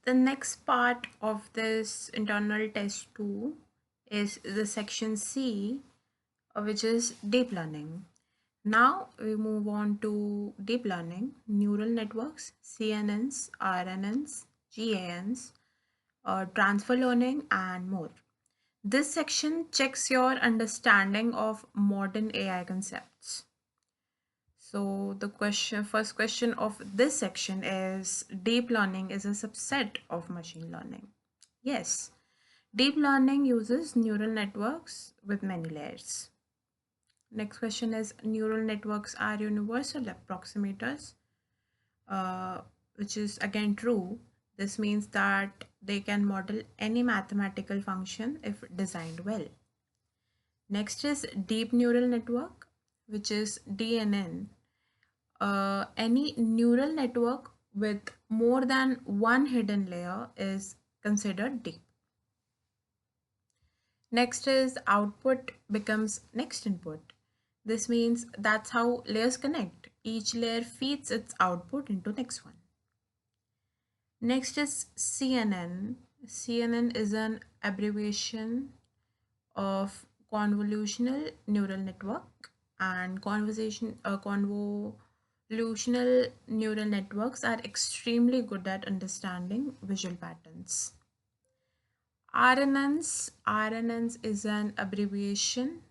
The next part of this internal test 2 is the section C, which is deep learning. Now we move on to deep learning, neural networks, CNNs, RNNs, GANs, transfer learning, and more. This section checks your understanding of modern AI concepts. So the first question of this section is deep learning is a subset of machine learning. Yes, deep learning uses neural networks with many layers. Next question is neural networks are universal approximators, uh, which is again true. This means that they can model any mathematical function if designed well. Next is deep neural network, which is DNN. Any neural network with more than one hidden layer is considered deep. Next is output becomes next input. This means that's how layers connect. Each layer feeds its output into next one. Next is CNN. CNN is an abbreviation of convolutional neural network, and convolutional neural networks are extremely good at understanding visual patterns. RNNs is an abbreviation.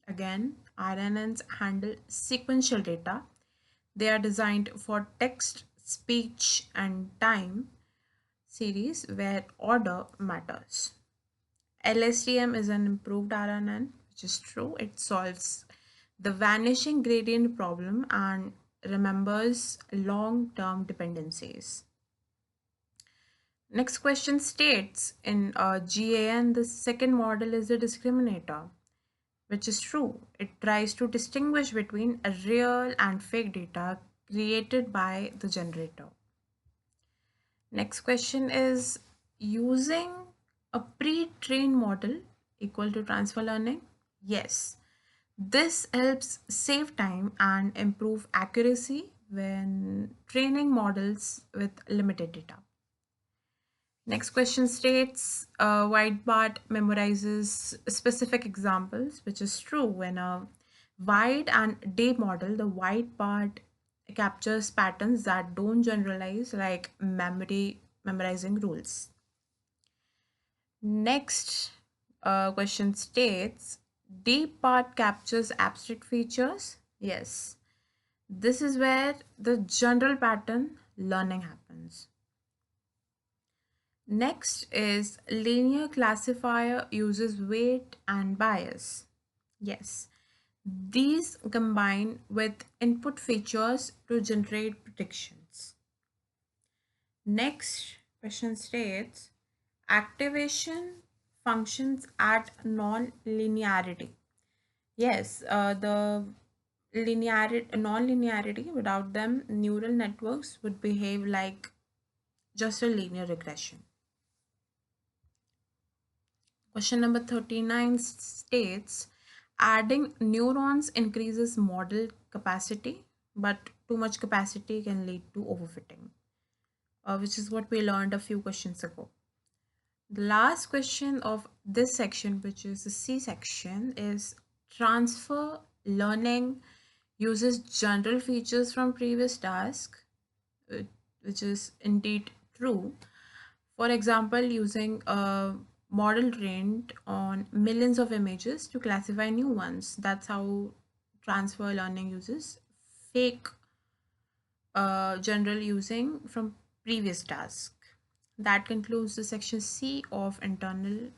Again, RNNs handle sequential data. They are designed for text, speech, and time series where order matters. LSTM is an improved RNN, which is true. It solves the vanishing gradient problem and remembers long-term dependencies. Next question states in GAN, the second model is the discriminator, which is true. It tries to distinguish between a real and fake data created by the generator. Next question is using a pre-trained model equal to transfer learning? Yes. This helps save time and improve accuracy when training models with limited data. Next question states Whitebart memorizes specific examples, which is true. In a wide and deep model, the whitebart captures patterns that don't generalize, like memorizing rules. Next question states deep part captures abstract features. Yes, this is where the general pattern learning happens. Next is linear classifier uses weight and bias. Yes, these combine with input features to generate predictions. Next question states activation functions at non-linearity. Yes, the non-linearity, without them, neural networks would behave like just a linear regression. Question number 39 states adding neurons increases model capacity, but too much capacity can lead to overfitting, which is what we learned a few questions ago. The last question of this section, which is the C section, is transfer learning uses general features from previous task, uh, which is indeed true. For example, using a model trained on millions of images to classify new ones. That's how transfer learning uses fake general using from previous task. That concludes the section C of internal